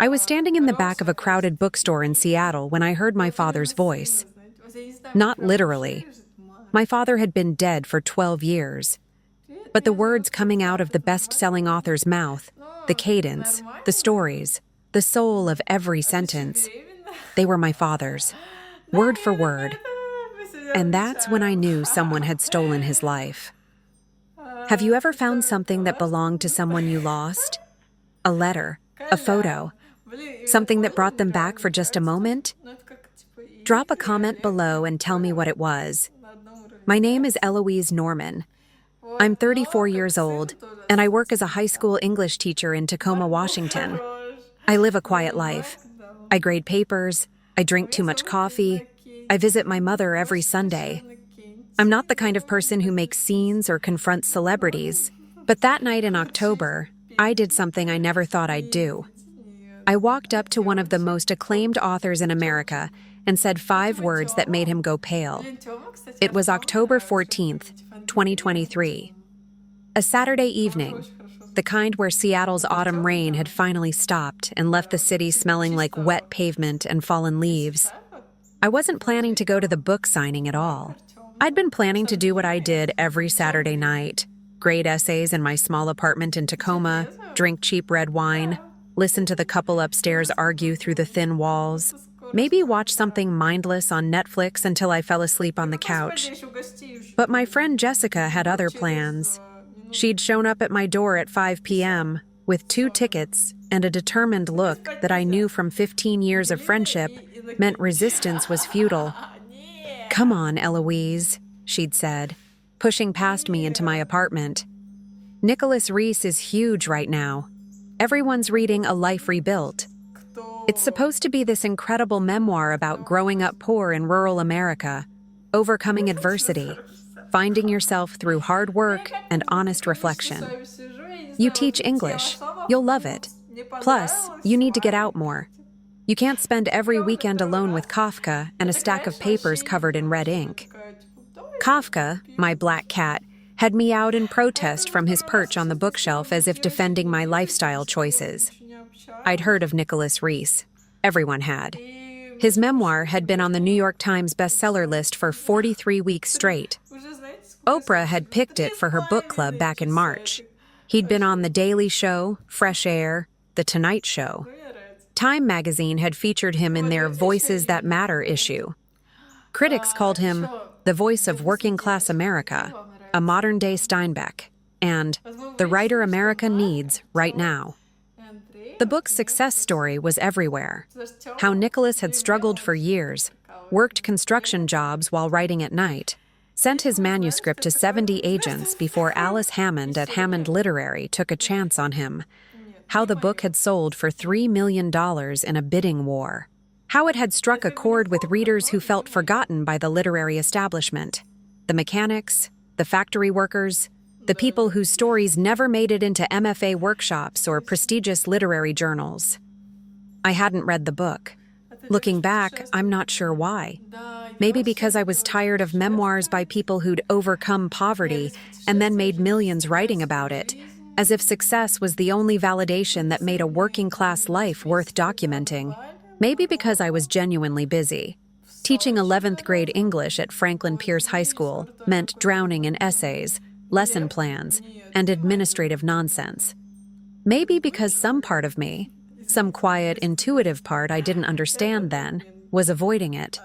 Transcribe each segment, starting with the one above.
I was standing in the back of a crowded bookstore in Seattle when I heard my father's voice. Not literally. My father had been dead for 12 years. But the words coming out of the best-selling author's mouth, the cadence, the stories, the soul of every sentence, they were my father's, word for word. And that's when I knew someone had stolen his life. Have you ever found something that belonged to someone you lost? A letter, a photo, something that brought them back for just a moment? Drop a comment below and tell me what it was. My name is Eloise Norman. I'm 34 years old, and I work as a high school English teacher in Tacoma, Washington. I live a quiet life. I grade papers, I drink too much coffee, I visit my mother every Sunday. I'm not the kind of person who makes scenes or confronts celebrities, but that night in October, I did something I never thought I'd do. I walked up to one of the most acclaimed authors in America and said 5 words that made him go pale. It was October 14th, 2023. A Saturday evening, the kind where Seattle's autumn rain had finally stopped and left the city smelling like wet pavement and fallen leaves. I wasn't planning to go to the book signing at all. I'd been planning to do what I did every Saturday night: grade essays in my small apartment in Tacoma, drink cheap red wine, listen to the couple upstairs argue through the thin walls, maybe watch something mindless on Netflix until I fell asleep on the couch. But my friend Jessica had other plans. She'd shown up at my door at 5 p.m. with 2 tickets and a determined look that I knew from 15 years of friendship meant resistance was futile. "Come on, Eloise," she'd said, pushing past me into my apartment. Nicholas Reese is huge right now. Everyone's reading A Life Rebuilt. It's supposed to be this incredible memoir about growing up poor in rural America, overcoming adversity, finding yourself through hard work and honest reflection. You teach English. You'll love it. Plus, you need to get out more. You can't spend every weekend alone with Kafka and a stack of papers covered in red ink. Kafka, my black cat, had meowed in protest from his perch on the bookshelf as if defending my lifestyle choices. I'd heard of Nicholas Reese. Everyone had. His memoir had been on the New York Times bestseller list for 43 weeks straight. Oprah had picked it for her book club back in March. He'd been on The Daily Show, Fresh Air, The Tonight Show. Time magazine had featured him in their Voices That Matter issue. Critics called him the voice of working-class America, a modern-day Steinbeck, and the writer America needs right now. The book's success story was everywhere. How Nicholas had struggled for years, worked construction jobs while writing at night, sent his manuscript to 70 agents before Alice Hammond at Hammond Literary took a chance on him. How the book had sold for $3 million in a bidding war. How it had struck a chord with readers who felt forgotten by the literary establishment. The mechanics, the factory workers, the people whose stories never made it into MFA workshops or prestigious literary journals. I hadn't read the book. Looking back, I'm not sure why. Maybe because I was tired of memoirs by people who'd overcome poverty and then made millions writing about it, as if success was the only validation that made a working-class life worth documenting. Maybe because I was genuinely busy. Teaching 11th grade English at Franklin Pierce High School meant drowning in essays, lesson plans, and administrative nonsense. Maybe because some part of me, some quiet, intuitive part I didn't understand then, was avoiding it.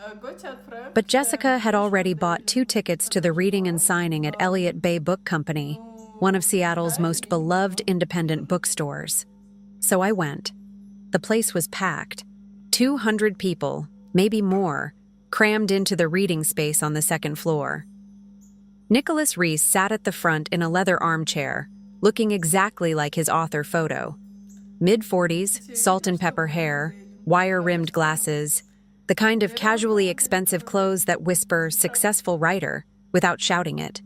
But Jessica had already bought 2 tickets to the reading and signing at Elliott Bay Book Company, one of Seattle's most beloved independent bookstores. So I went. The place was packed. 200 people, maybe more, crammed into the reading space on the second floor. Nicholas Reese sat at the front in a leather armchair, looking exactly like his author photo. Mid-40s, salt and pepper hair, wire-rimmed glasses, the kind of casually expensive clothes that whisper "successful writer" without shouting it.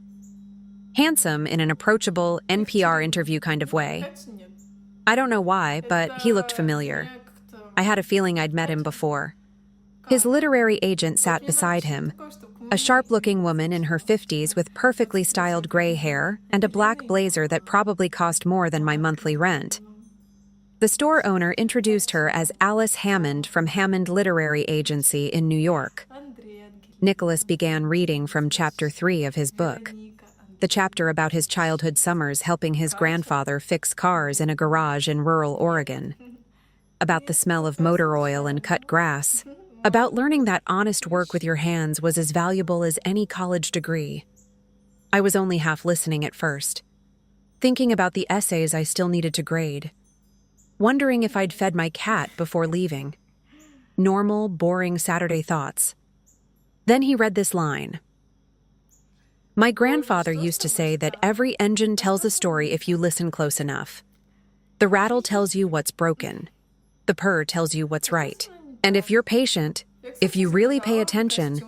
Handsome in an approachable NPR interview kind of way. I don't know why, but he looked familiar. I had a feeling I'd met him before. His literary agent sat beside him, a sharp-looking woman in her 50s with perfectly styled gray hair and a black blazer that probably cost more than my monthly rent. The store owner introduced her as Alice Hammond from Hammond Literary Agency in New York. Nicholas began reading from chapter 3 of his book, the chapter about his childhood summers helping his grandfather fix cars in a garage in rural Oregon, about the smell of motor oil and cut grass, about learning that honest work with your hands was as valuable as any college degree. I was only half listening at first, thinking about the essays I still needed to grade, wondering if I'd fed my cat before leaving. Normal, boring Saturday thoughts. Then he read this line. My grandfather used to say that every engine tells a story if you listen close enough. The rattle tells you what's broken. The purr tells you what's right. And if you're patient, if you really pay attention,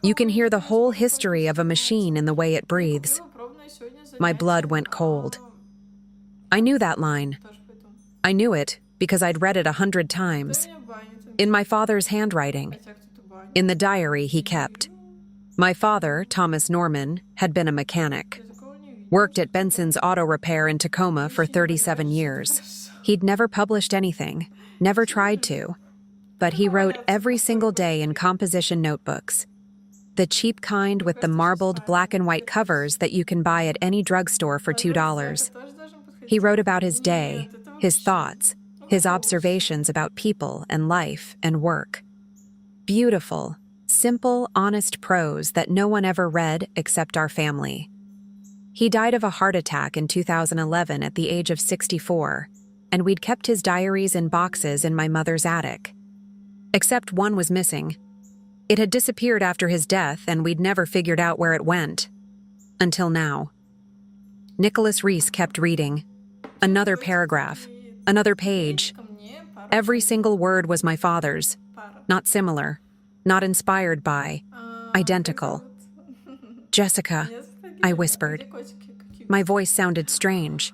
you can hear the whole history of a machine in the way it breathes. My blood went cold. I knew that line. I knew it because I'd read it 100 times. In my father's handwriting. In the diary he kept. My father, Thomas Norman, had been a mechanic. Worked at Benson's Auto Repair in Tacoma for 37 years. He'd never published anything, never tried to. But he wrote every single day in composition notebooks. The cheap kind with the marbled black and white covers that you can buy at any drugstore for $2. He wrote about his day, his thoughts, his observations about people and life and work. Beautiful, simple, honest prose that no one ever read except our family. He died of a heart attack in 2011 at the age of 64, and we'd kept his diaries in boxes in my mother's attic. Except one was missing. It had disappeared after his death, and we'd never figured out where it went. Until now. Nicholas Reese kept reading. Another paragraph. Another page. Every single word was my father's. Not similar. Not inspired by. Identical. Jessica, I whispered. My voice sounded strange.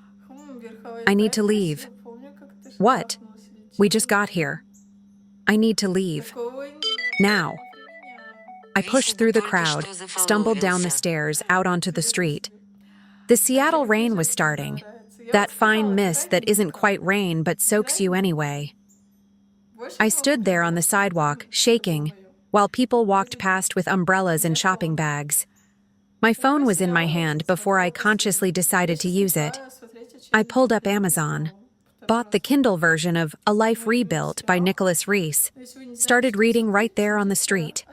I need to leave. What? We just got here. I need to leave. Now. I pushed through the crowd, stumbled down the stairs, out onto the street. The Seattle rain was starting. That fine mist that isn't quite rain but soaks you anyway. I stood there on the sidewalk, shaking, while people walked past with umbrellas and shopping bags. My phone was in my hand before I consciously decided to use it. I pulled up Amazon, bought the Kindle version of A Life Rebuilt by Nicholas Reese, started reading right there on the street.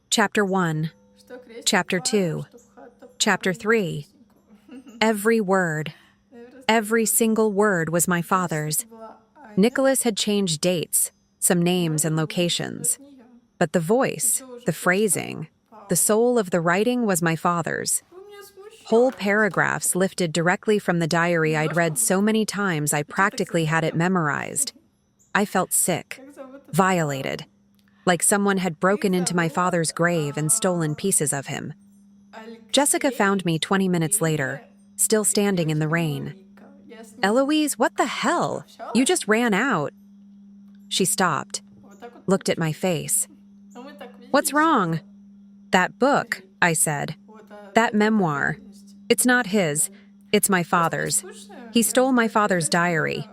Chapter 1, Chapter 2, Chapter 3. Every word, every single word was my father's. Nicholas had changed dates, some names and locations. But the voice, the phrasing, the soul of the writing was my father's. Whole paragraphs lifted directly from the diary I'd read so many times I practically had it memorized. I felt sick, violated, like someone had broken into my father's grave and stolen pieces of him. Jessica found me 20 minutes later, still standing in the rain. Eloise, what the hell? You just ran out. She stopped, looked at my face. What's wrong? That book, I said. That memoir. It's not his. It's my father's. He stole my father's diary.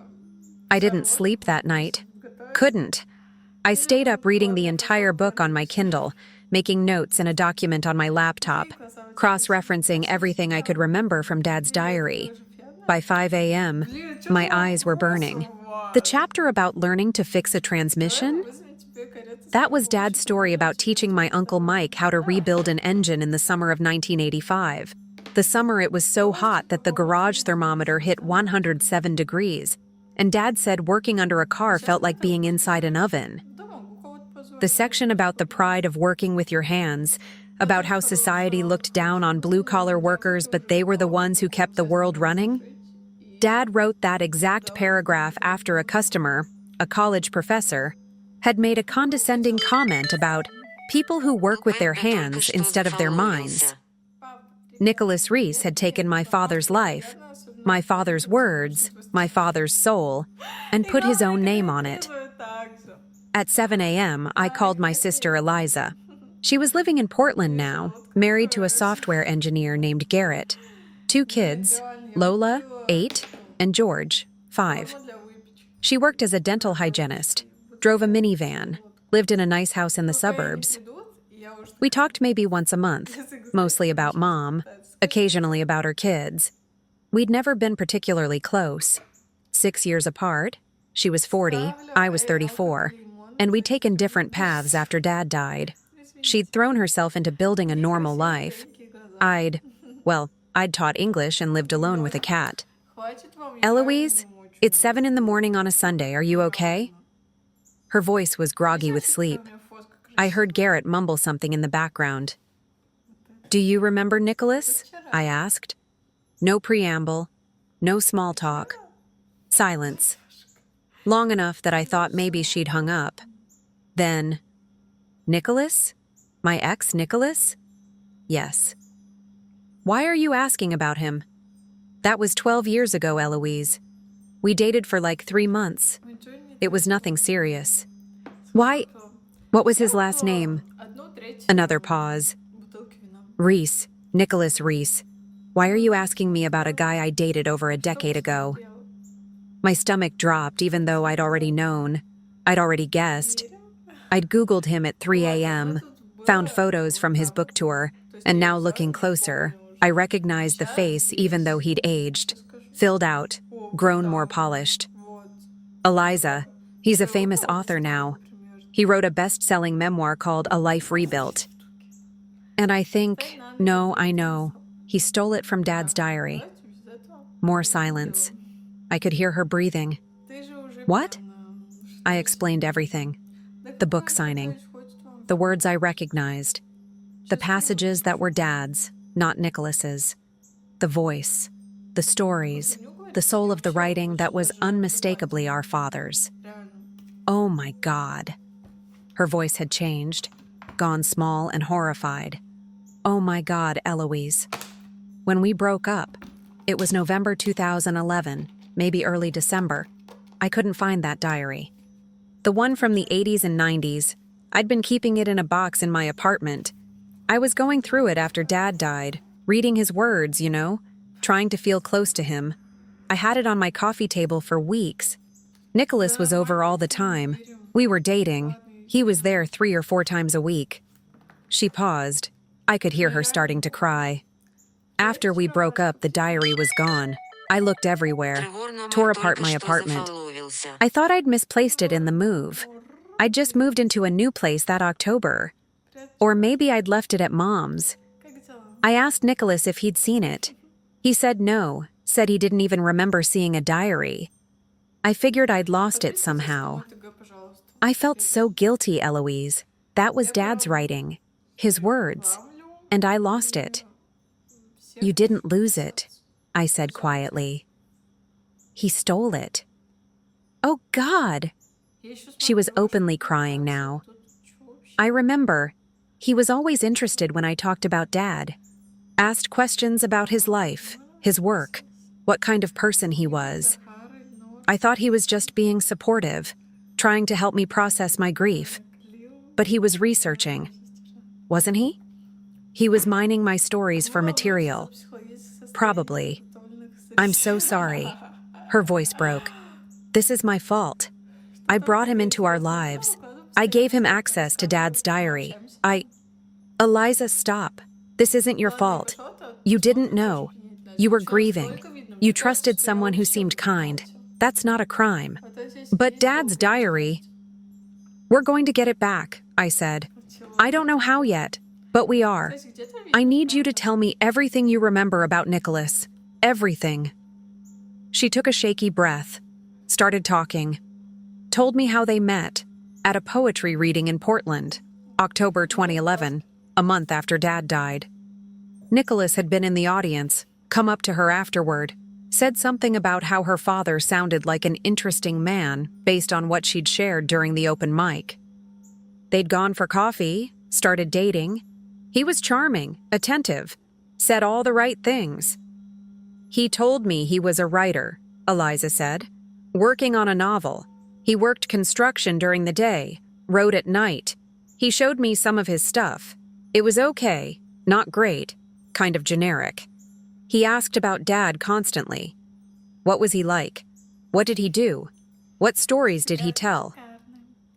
I didn't sleep that night. Couldn't. I stayed up reading the entire book on my Kindle, making notes in a document on my laptop, cross-referencing everything I could remember from Dad's diary. By 5 a.m., my eyes were burning. The chapter about learning to fix a transmission? That was Dad's story about teaching my Uncle Mike how to rebuild an engine in the summer of 1985. The summer it was so hot that the garage thermometer hit 107 degrees, and Dad said working under a car felt like being inside an oven. The section about the pride of working with your hands, about how society looked down on blue-collar workers but they were the ones who kept the world running? Dad wrote that exact paragraph after a customer, a college professor, had made a condescending comment about people who work with their hands instead of their minds. Nicholas Reese had taken my father's life, my father's words, my father's soul, and put his own name on it. At 7 a.m., I called my sister Eliza. She was living in Portland now, married to a software engineer named Garrett. 2 kids, Lola, 8, and George, 5. She worked as a dental hygienist, drove a minivan, lived in a nice house in the suburbs. We talked maybe once a month, mostly about Mom, occasionally about her kids. We'd never been particularly close. 6 years apart, she was 40, I was 34, and we'd taken different paths after Dad died. She'd thrown herself into building a normal life. I'd taught English and lived alone with a cat. Eloise, it's 7 in the morning on a Sunday. Are you okay? Her voice was groggy with sleep. I heard Garrett mumble something in the background. Do you remember Nicholas? I asked. No preamble, no small talk. Silence. Long enough that I thought maybe she'd hung up. Then, Nicholas? My ex Nicholas? Yes. Why are you asking about him? That was 12 years ago, Eloise. We dated for like 3 months. It was nothing serious. Why? What was his last name? Another pause. Reese, Nicholas Reese. Why are you asking me about a guy I dated over a decade ago? My stomach dropped even though I'd already known. I'd already guessed. I'd Googled him at 3 a.m., found photos from his book tour, and now looking closer, I recognized the face even though he'd aged, filled out, grown more polished. Eliza, he's a famous author now. He wrote a best-selling memoir called A Life Rebuilt. And I know, he stole it from Dad's diary. More silence. I could hear her breathing. What? I explained everything. The book signing. The words I recognized. The passages that were Dad's, not Nicholas's. The voice. The stories. The soul of the writing that was unmistakably our father's. Oh my God. Her voice had changed, gone small and horrified. Oh my God, Eloise. When we broke up, it was November 2011, maybe early December. I couldn't find that diary. The one from the 80s and 90s, I'd been keeping it in a box in my apartment. I was going through it after Dad died, reading his words, trying to feel close to him. I had it on my coffee table for weeks. Nicholas was over all the time. We were dating. He was there 3 or 4 times a week. She paused. I could hear her starting to cry. After we broke up, the diary was gone. I looked everywhere, tore apart my apartment. I thought I'd misplaced it in the move. I'd just moved into a new place that October. Or maybe I'd left it at Mom's. I asked Nicholas if he'd seen it. He said no, said he didn't even remember seeing a diary. I figured I'd lost it somehow. I felt so guilty, Eloise. That was Dad's writing, his words, and I lost it. You didn't lose it, I said quietly. He stole it. Oh, God! She was openly crying now. I remember. He was always interested when I talked about Dad. Asked questions about his life, his work, what kind of person he was. I thought he was just being supportive, trying to help me process my grief. But he was researching. Wasn't he? He was mining my stories for material. Probably. I'm so sorry. Her voice broke. This is my fault. I brought him into our lives. I gave him access to Dad's diary. Eliza, stop. This isn't your fault. You didn't know. You were grieving. You trusted someone who seemed kind. That's not a crime. But Dad's diary... We're going to get it back, I said. I don't know how yet, but we are. I need you to tell me everything you remember about Nicholas. Everything. She took a shaky breath, started talking, told me how they met at a poetry reading in Portland, October 2011, a month after Dad died. Nicholas had been in the audience, come up to her afterward, said something about how her father sounded like an interesting man based on what she'd shared during the open mic. They'd gone for coffee, started dating. He was charming, attentive, said all the right things. He told me he was a writer, Eliza said, working on a novel. He worked construction during the day, wrote at night. He showed me some of his stuff. It was okay, not great, kind of generic. He asked about Dad constantly. What was he like? What did he do? What stories did he tell?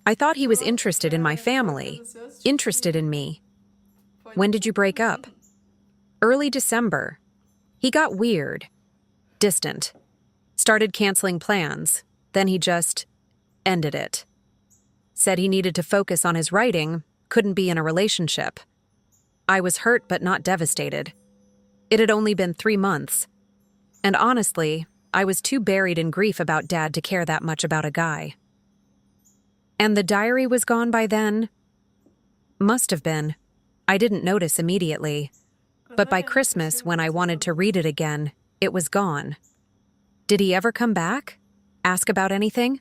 I thought he was interested in my family, interested in me. When did you break up? Early December. He got weird, distant, started canceling plans, then he just ended it. Said he needed to focus on his writing, couldn't be in a relationship. I was hurt but not devastated. It had only been 3 months. And honestly, I was too buried in grief about Dad to care that much about a guy. And the diary was gone by then? Must have been. I didn't notice immediately. But by Christmas, when I wanted to read it again, it was gone. Did he ever come back? Ask about anything?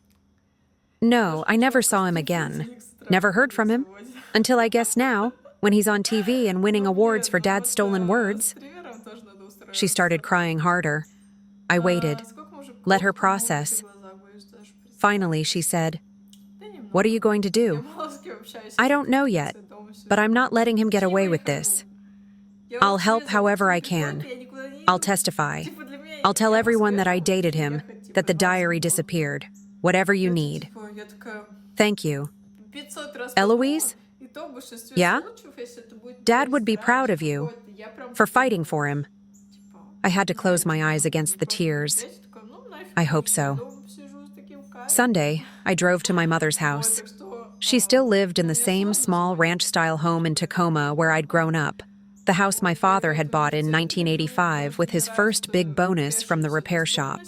No, I never saw him again. Never heard from him. Until I guess now, when he's on TV and winning awards for Dad's stolen words. She started crying harder. I waited, let her process. Finally, she said, "What are you going to do?" "I don't know yet, but I'm not letting him get away with this. I'll help however I can. I'll testify. I'll tell everyone that I dated him, that the diary disappeared. Whatever you need." Thank you. Eloise? Yeah? Dad would be proud of you for fighting for him. I had to close my eyes against the tears. I hope so. Sunday, I drove to my mother's house. She still lived in the same small ranch-style home in Tacoma where I'd grown up, the house my father had bought in 1985 with his first big bonus from the repair shop.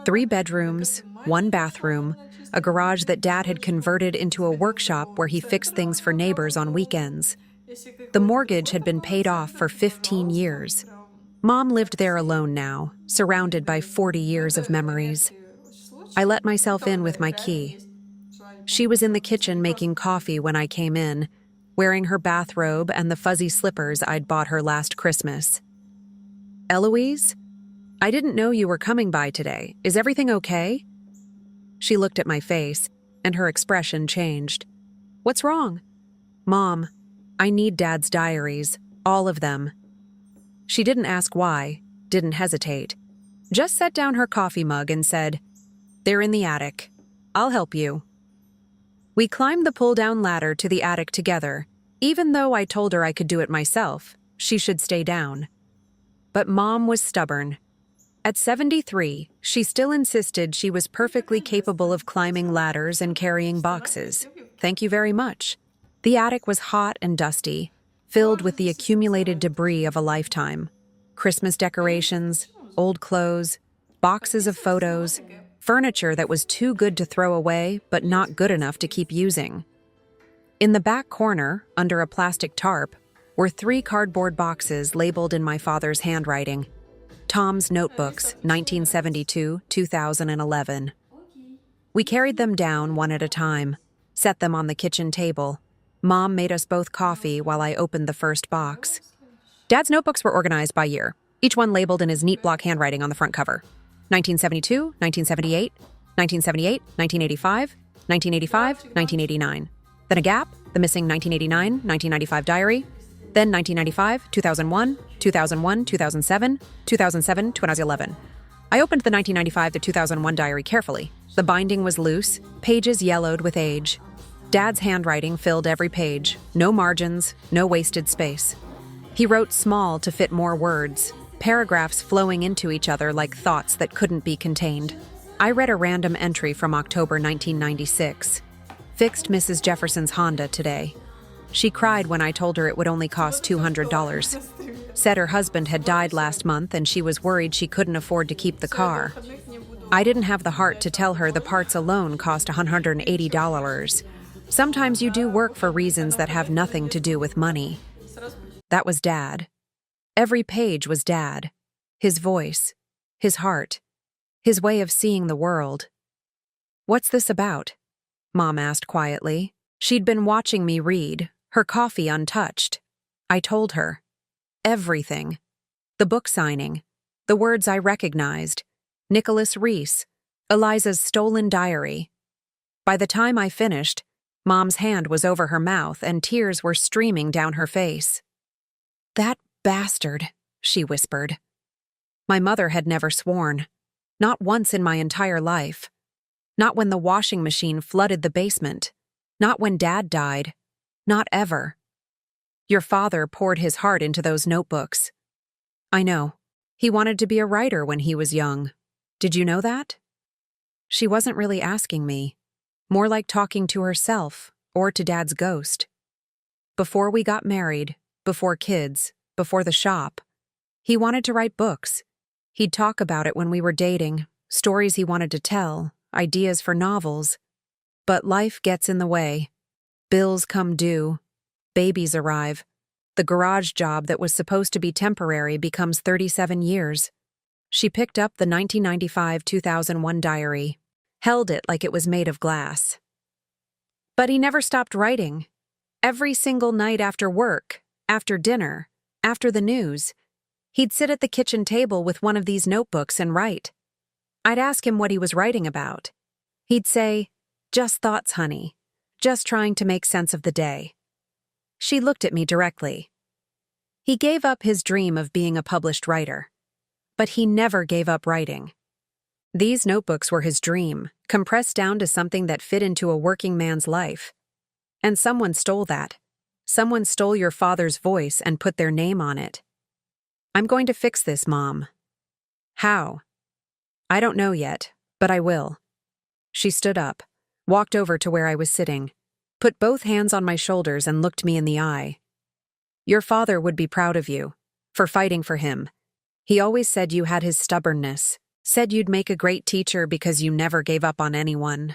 3 bedrooms, 1 bathroom, a garage that Dad had converted into a workshop where he fixed things for neighbors on weekends. The mortgage had been paid off for 15 years. Mom lived there alone now, surrounded by 40 years of memories. I let myself in with my key. She was in the kitchen making coffee when I came in, wearing her bathrobe and the fuzzy slippers I'd bought her last Christmas. "Eloise? I didn't know you were coming by today. Is everything okay?" She looked at my face, and her expression changed. "What's wrong?" "Mom, I need Dad's diaries, all of them." She didn't ask why, didn't hesitate. Just set down her coffee mug and said, "They're in the attic. I'll help you." We climbed the pull-down ladder to the attic together. Even though I told her I could do it myself, she should stay down. But Mom was stubborn. At 73, she still insisted she was perfectly capable of climbing ladders and carrying boxes. Thank you very much. The attic was hot and dusty, filled with the accumulated debris of a lifetime. Christmas decorations, old clothes, boxes of photos, furniture that was too good to throw away but not good enough to keep using. In the back corner, under a plastic tarp, were 3 cardboard boxes labeled in my father's handwriting. Tom's notebooks, 1972, 2011. We carried them down one at a time, set them on the kitchen table. Mom made us both coffee while I opened the first box. Dad's notebooks were organized by year, each one labeled in his neat block handwriting on the front cover. 1972, 1978, 1978, 1985, 1985, 1989. Then a gap, the missing 1989, 1995 diary. Then 1995, 2001, 2001, 2007, 2007, 2011. I opened the 1995 to 2001 diary carefully. The binding was loose, pages yellowed with age. Dad's handwriting filled every page, no margins, no wasted space. He wrote small to fit more words, paragraphs flowing into each other like thoughts that couldn't be contained. I read a random entry from October 1996. Fixed Mrs. Jefferson's Honda today. She cried when I told her it would only cost $200. Said her husband had died last month and she was worried she couldn't afford to keep the car. I didn't have the heart to tell her the parts alone cost $180. Sometimes you do work for reasons that have nothing to do with money. That was Dad. Every page was Dad. His voice, his heart, his way of seeing the world. "What's this about?" Mom asked quietly. She'd been watching me read, her coffee untouched. I told her. Everything. The book signing, the words I recognized, Nicholas Reese, Eliza's stolen diary. By the time I finished, Mom's hand was over her mouth and tears were streaming down her face. "That bastard," she whispered. My mother had never sworn. Not once in my entire life. Not when the washing machine flooded the basement. Not when Dad died. Not ever. Your father poured his heart into those notebooks. I know. He wanted to be a writer when he was young. Did you know that? She wasn't really asking me. More like talking to herself, or to Dad's ghost. Before we got married, before kids, before the shop, he wanted to write books. He'd talk about it when we were dating, stories he wanted to tell, ideas for novels. But life gets in the way. Bills come due. Babies arrive. The garage job that was supposed to be temporary becomes 37 years. She picked up the 1995-2001 diary, held it like it was made of glass. But he never stopped writing. Every single night after work, after dinner, after the news, he'd sit at the kitchen table with one of these notebooks and write. I'd ask him what he was writing about. He'd say, "Just thoughts, honey. Just trying to make sense of the day." She looked at me directly. He gave up his dream of being a published writer. But he never gave up writing. These notebooks were his dream, compressed down to something that fit into a working man's life. And someone stole that. Someone stole your father's voice and put their name on it. I'm going to fix this, Mom. How? I don't know yet, but I will. She stood up, walked over to where I was sitting, put both hands on my shoulders and looked me in the eye. Your father would be proud of you, for fighting for him. He always said you had his stubbornness, said you'd make a great teacher because you never gave up on anyone.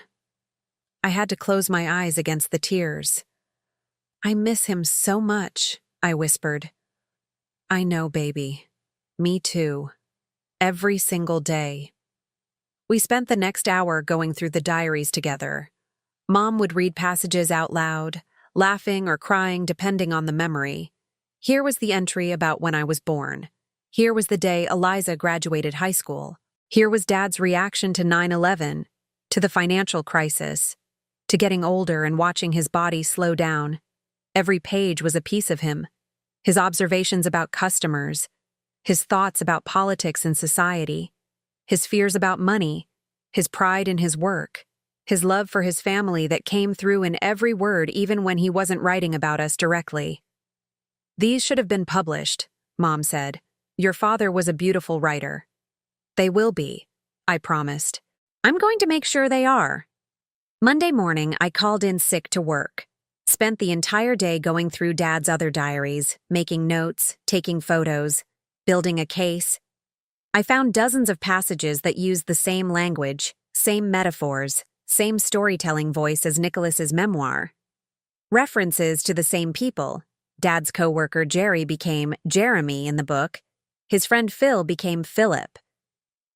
I had to close my eyes against the tears. I miss him so much, I whispered. I know, baby. Me too. Every single day. We spent the next hour going through the diaries together. Mom would read passages out loud, laughing or crying depending on the memory. Here was the entry about when I was born. Here was the day Eliza graduated high school. Here was Dad's reaction to 9/11, to the financial crisis, to getting older and watching his body slow down. Every page was a piece of him. His observations about customers, his thoughts about politics and society, his fears about money, his pride in his work, his love for his family that came through in every word even when he wasn't writing about us directly. These should have been published, Mom said. Your father was a beautiful writer. They will be, I promised. I'm going to make sure they are. Monday morning, I called in sick to work. Spent the entire day going through Dad's other diaries, making notes, taking photos, building a case. I found dozens of passages that used the same language, same metaphors, same storytelling voice as Nicholas's memoir. References to the same people. Dad's coworker Jerry became Jeremy in the book. His friend Phil became Philip.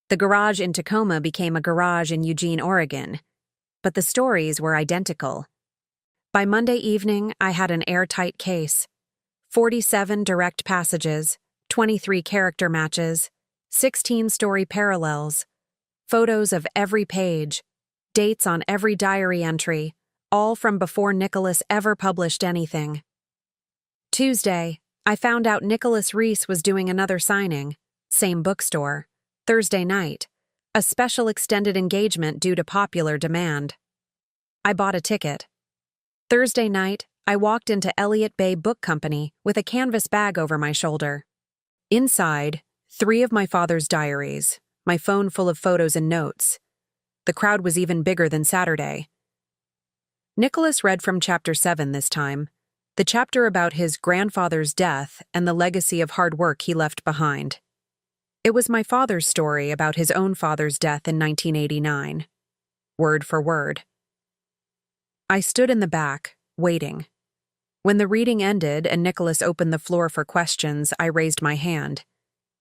The garage in Tacoma became a garage in Eugene, Oregon. But the stories were identical. By Monday evening, I had an airtight case. 47 direct passages, 23 character matches, 16 story parallels, photos of every page, dates on every diary entry, all from before Nicholas ever published anything. Tuesday, I found out Nicholas Reese was doing another signing, same bookstore, Thursday night, a special extended engagement due to popular demand. I bought a ticket. Thursday night, I walked into Elliott Bay Book Company with a canvas bag over my shoulder. Inside, 3 of my father's diaries, my phone full of photos and notes. The crowd was even bigger than Saturday. Nicholas read from Chapter 7 this time, the chapter about his grandfather's death and the legacy of hard work he left behind. It was my father's story about his own father's death in 1989. Word for word. I stood in the back, waiting. When the reading ended and Nicholas opened the floor for questions, I raised my hand.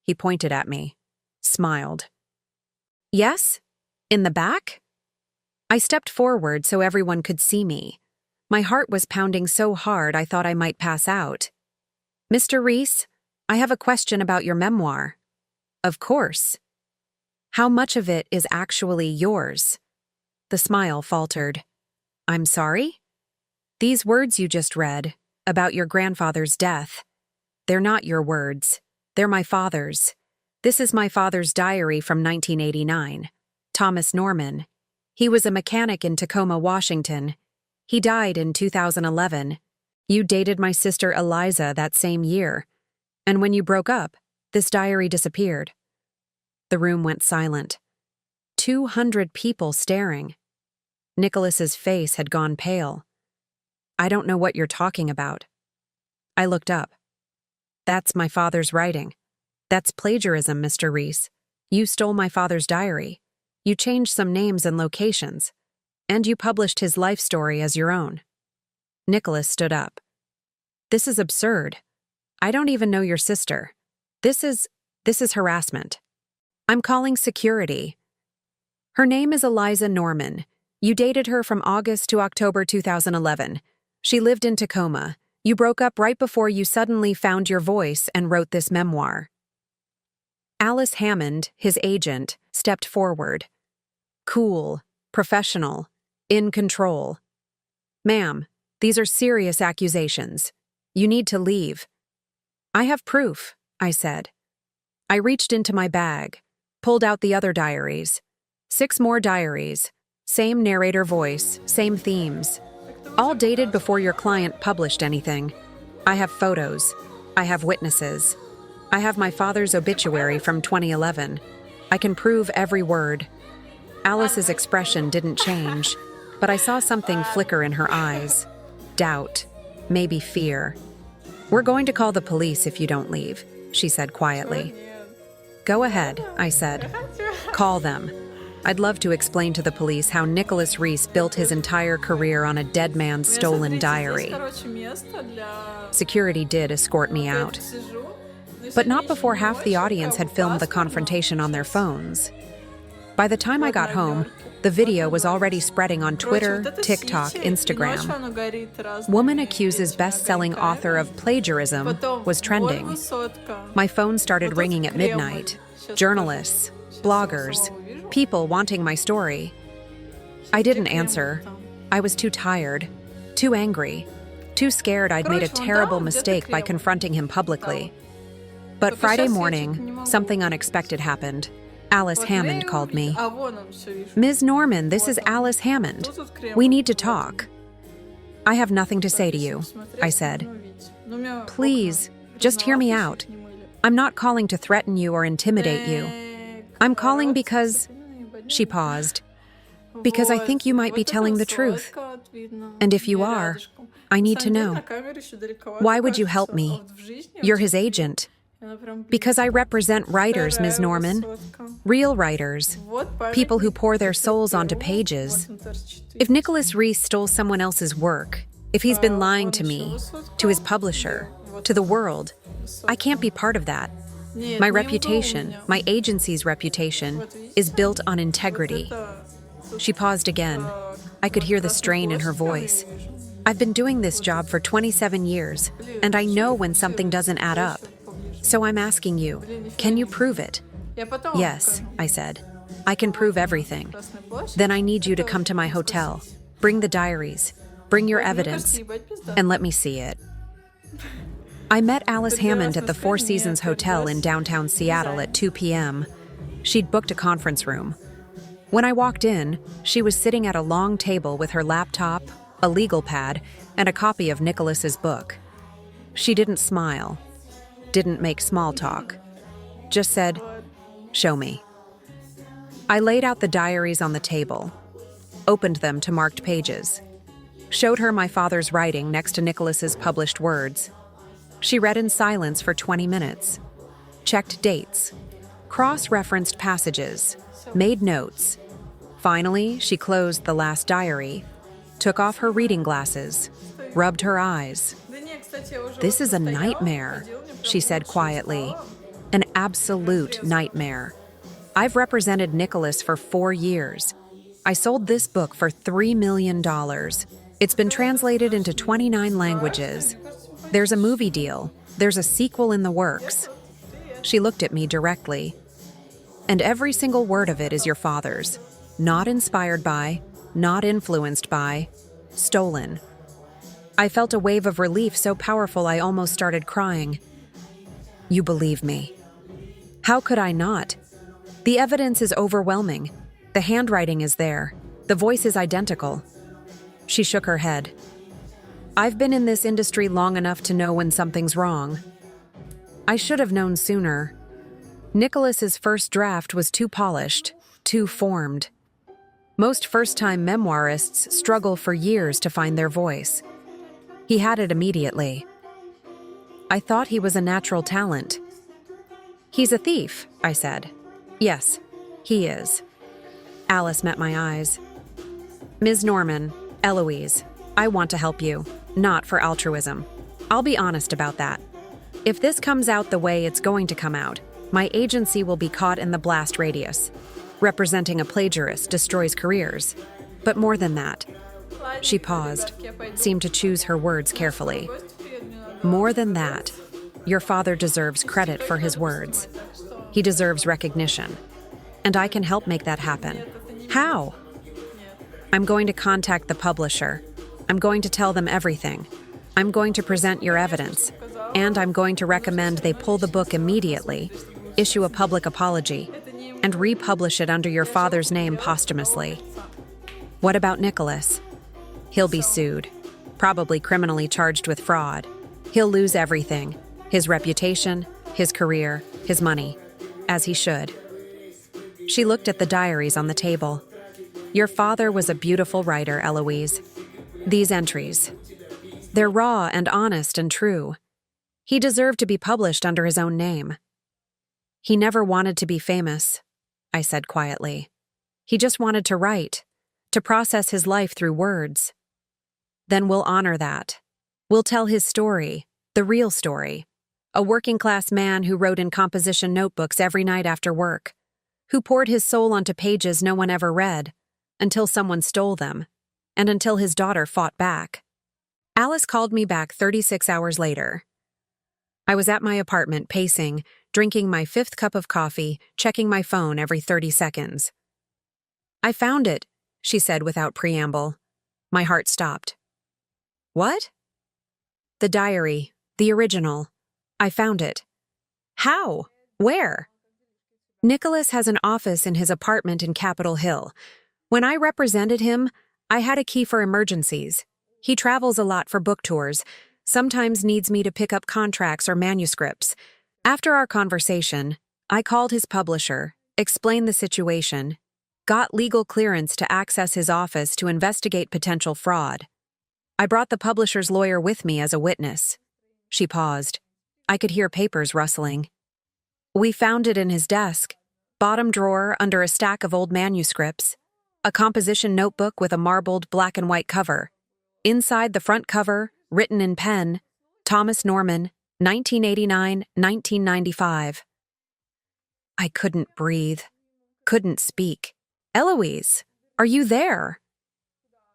He pointed at me, smiled. Yes? In the back? I stepped forward so everyone could see me. My heart was pounding so hard I thought I might pass out. Mr. Reese, I have a question about your memoir. Of course. How much of it is actually yours? The smile faltered. I'm sorry? These words you just read, about your grandfather's death, they're not your words. They're my father's. This is my father's diary from 1989. Thomas Norman. He was a mechanic in Tacoma, Washington. He died in 2011. You dated my sister Eliza that same year. And when you broke up, this diary disappeared. The room went silent. 200 people staring. Nicholas's face had gone pale. I don't know what you're talking about. I looked up. That's my father's writing. That's plagiarism, Mr. Reese. You stole my father's diary. You changed some names and locations. And you published his life story as your own. Nicholas stood up. This is absurd. I don't even know your sister. This is harassment. I'm calling Securi. Her name is Eliza Norman. You dated her from August to October 2011. She lived in Tacoma. You broke up right before you suddenly found your voice and wrote this memoir. Alice Hammond, his agent, stepped forward. Cool, professional, in control. Ma'am, these are serious accusations. You need to leave. I have proof, I said. I reached into my bag, pulled out the other diaries. 6 more diaries, same narrator voice, same themes. All dated before your client published anything. I have photos. I have witnesses. I have my father's obituary from 2011. I can prove every word. Alice's expression didn't change, but I saw something flicker in her eyes. Doubt. Maybe fear. We're going to call the police if you don't leave, she said quietly. Go ahead, I said. Call them. I'd love to explain to the police how Nicholas Reese built his entire career on a dead man's stolen diary. Security did escort me out. But not before half the audience had filmed the confrontation on their phones. By the time I got home, the video was already spreading on Twitter, TikTok, Instagram. Woman accuses best-selling author of plagiarism was trending. My phone started ringing at midnight. Journalists, bloggers, people wanting my story. I didn't answer. I was too tired, too angry, too scared I'd made a terrible mistake by confronting him publicly. But Friday morning, something unexpected happened. Alice Hammond called me. Ms. Norman, this is Alice Hammond. We need to talk. I have nothing to say to you, I said. Please, just hear me out. I'm not calling to threaten you or intimidate you. I'm calling because... She paused. Because I think you might be telling the truth. And if you are, I need to know. Why would you help me? You're his agent. Because I represent writers, Ms. Norman. Real writers. People who pour their souls onto pages. If Nicholas Reese stole someone else's work, if he's been lying to me, to his publisher, to the world, I can't be part of that. My reputation, my agency's reputation, is built on integrity. She paused again. I could hear the strain in her voice. I've been doing this job for 27 years, and I know when something doesn't add up. So I'm asking you, can you prove it? Yes, I said. I can prove everything. Then I need you to come to my hotel. Bring the diaries. Bring your evidence. And let me see it. I met Alice Hammond at the Four Seasons Hotel in downtown Seattle at 2 p.m. She'd booked a conference room. When I walked in, she was sitting at a long table with her laptop, a legal pad, and a copy of Nicholas's book. She didn't smile, didn't make small talk, just said, "Show me." I laid out the diaries on the table, opened them to marked pages, showed her my father's writing next to Nicholas's published words. She read in silence for 20 minutes, checked dates, cross-referenced passages, made notes. Finally, she closed the last diary, took off her reading glasses, rubbed her eyes. This is a nightmare, she said quietly. An absolute nightmare. I've represented Nicholas for 4 years. I sold this book for $3 million. It's been translated into 29 languages. There's a movie deal. There's a sequel in the works. She looked at me directly. And every single word of it is your father's. Not inspired by, not influenced by, stolen. I felt a wave of relief so powerful I almost started crying. You believe me. How could I not? The evidence is overwhelming. The handwriting is there. The voice is identical. She shook her head. I've been in this industry long enough to know when something's wrong. I should have known sooner. Nicholas's first draft was too polished, too formed. Most first-time memoirists struggle for years to find their voice. He had it immediately. I thought he was a natural talent. He's a thief, I said. Yes, he is. Alice met my eyes. Ms. Norman, Eloise, I want to help you, not for altruism. I'll be honest about that. If this comes out the way it's going to come out, my agency will be caught in the blast radius. Representing a plagiarist destroys careers. But more than that. She paused, seemed to choose her words carefully. More than that, your father deserves credit for his words. He deserves recognition. And I can help make that happen. How? I'm going to contact the publisher. I'm going to tell them everything. I'm going to present your evidence. And I'm going to recommend they pull the book immediately, issue a public apology, and republish it under your father's name posthumously. What about Nicholas? He'll be sued, probably criminally charged with fraud. He'll lose everything, his reputation, his career, his money, as he should. She looked at the diaries on the table. Your father was a beautiful writer, Eloise. These entries. They're raw and honest and true. He deserved to be published under his own name. He never wanted to be famous, I said quietly. He just wanted to write, to process his life through words. Then we'll honor that. We'll tell his story, the real story. A working-class man who wrote in composition notebooks every night after work, who poured his soul onto pages no one ever read, until someone stole them, and until his daughter fought back. Alice called me back 36 hours later. I was at my apartment pacing, drinking my 5th cup of coffee, checking my phone every 30 seconds. I found it, she said without preamble. My heart stopped. What? The diary, the original. I found it. How? Where? Nicholas has an office in his apartment in Capitol Hill. When I represented him, I had a key for emergencies. He travels a lot for book tours, sometimes needs me to pick up contracts or manuscripts. After our conversation, I called his publisher, explained the situation, got legal clearance to access his office to investigate potential fraud. I brought the publisher's lawyer with me as a witness. She paused. I could hear papers rustling. We found it in his desk, bottom drawer under a stack of old manuscripts, a composition notebook with a marbled black and white cover. Inside the front cover, written in pen, Thomas Norman, 1989-1995. I couldn't breathe, couldn't speak. Eloise, are you there?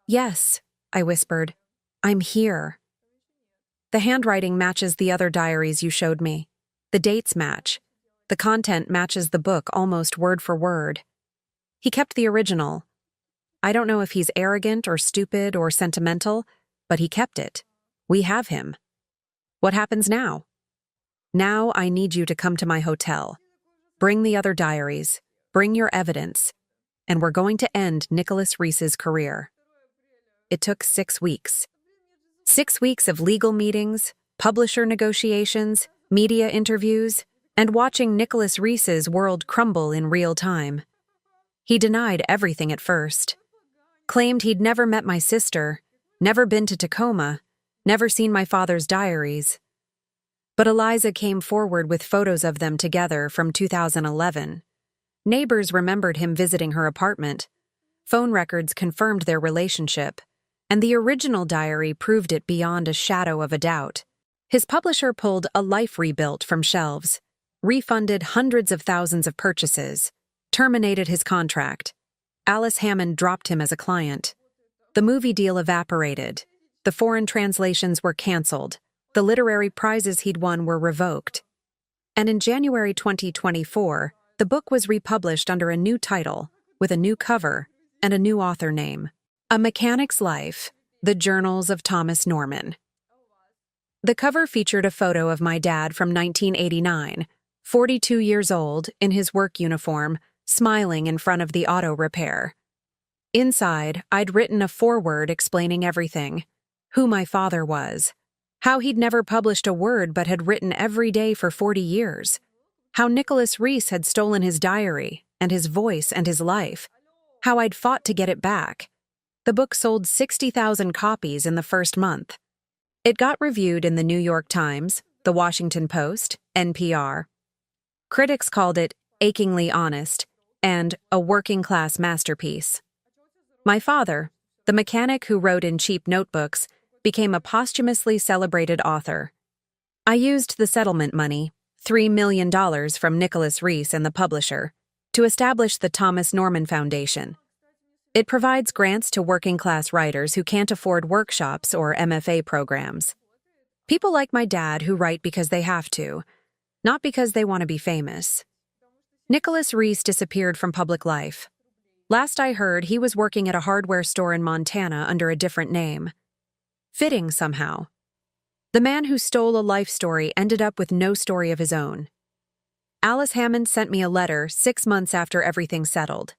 Yes, I whispered. I'm here. The handwriting matches the other diaries you showed me. The dates match. The content matches the book almost word for word. He kept the original. I don't know if he's arrogant or stupid or sentimental, but he kept it. We have him. What happens now? Now I need you to come to my hotel. Bring the other diaries. Bring your evidence. And we're going to end Nicholas Reese's career. It took 6 weeks. 6 weeks of legal meetings, publisher negotiations, media interviews, and watching Nicholas Reese's world crumble in real time. He denied everything at first. Claimed he'd never met my sister, never been to Tacoma, never seen my father's diaries. But Eliza came forward with photos of them together from 2011. Neighbors remembered him visiting her apartment. Phone records confirmed their relationship, and the original diary proved it beyond a shadow of a doubt. His publisher pulled A Life Rebuilt from shelves, refunded hundreds of thousands of purchases, terminated his contract. Alice Hammond dropped him as a client. The movie deal evaporated. The foreign translations were canceled. The literary prizes he'd won were revoked. And in January 2024, the book was republished under a new title, with a new cover and a new author name. A Mechanic's Life, The Journals of Thomas Norman. The cover featured a photo of my dad from 1989, 42 years old, in his work uniform, smiling in front of the auto repair. Inside, I'd written a foreword explaining everything: who my father was, how he'd never published a word but had written every day for 40 years, how Nicholas Reese had stolen his diary and his voice and his life, how I'd fought to get it back. The book sold 60,000 copies in the first month. It got reviewed in the New York Times, the Washington Post, NPR. Critics called it achingly honest and a working-class masterpiece. My father, the mechanic who wrote in cheap notebooks, became a posthumously celebrated author. I used the settlement money, $3 million from Nicholas Reese and the publisher, to establish the Thomas Norman Foundation. It provides grants to working-class writers who can't afford workshops or MFA programs. People like my dad who write because they have to, not because they want to be famous. Nicholas Reese disappeared from public life. Last I heard, he was working at a hardware store in Montana under a different name. Fitting somehow. The man who stole a life story ended up with no story of his own. Alice Hammond sent me a letter 6 months after everything settled.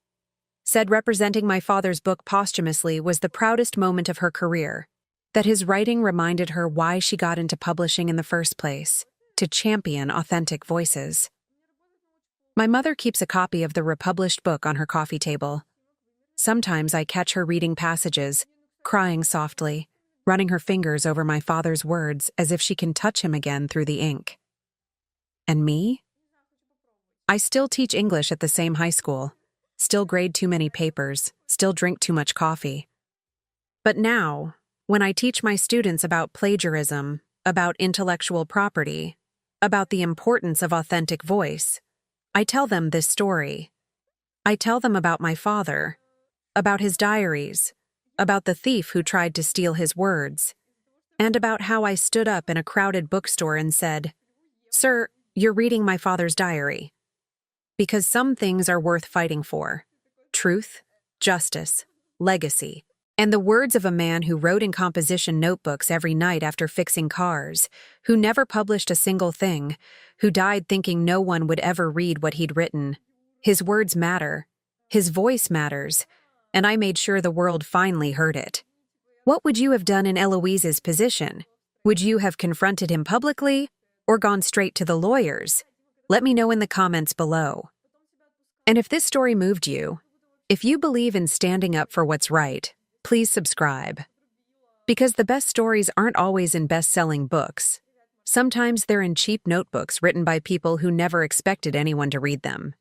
Said representing my father's book posthumously was the proudest moment of her career, that his writing reminded her why she got into publishing in the first place, to champion authentic voices. My mother keeps a copy of the republished book on her coffee table. Sometimes I catch her reading passages, crying softly, running her fingers over my father's words as if she can touch him again through the ink. And me? I still teach English at the same high school, still grade too many papers, still drink too much coffee. But now, when I teach my students about plagiarism, about intellectual property, about the importance of authentic voice, I tell them this story. I tell them about my father, about his diaries, about the thief who tried to steal his words, and about how I stood up in a crowded bookstore and said, "Sir, you're reading my father's diary." Because some things are worth fighting for: truth, justice, legacy, and the words of a man who wrote in composition notebooks every night after fixing cars, who never published a single thing, who died thinking no one would ever read what he'd written. His words matter. His voice matters. And I made sure the world finally heard it. What would you have done in Eloise's position? Would you have confronted him publicly or gone straight to the lawyers? Let me know in the comments below. And if this story moved you, if you believe in standing up for what's right, please subscribe. Because the best stories aren't always in best-selling books. Sometimes they're in cheap notebooks written by people who never expected anyone to read them.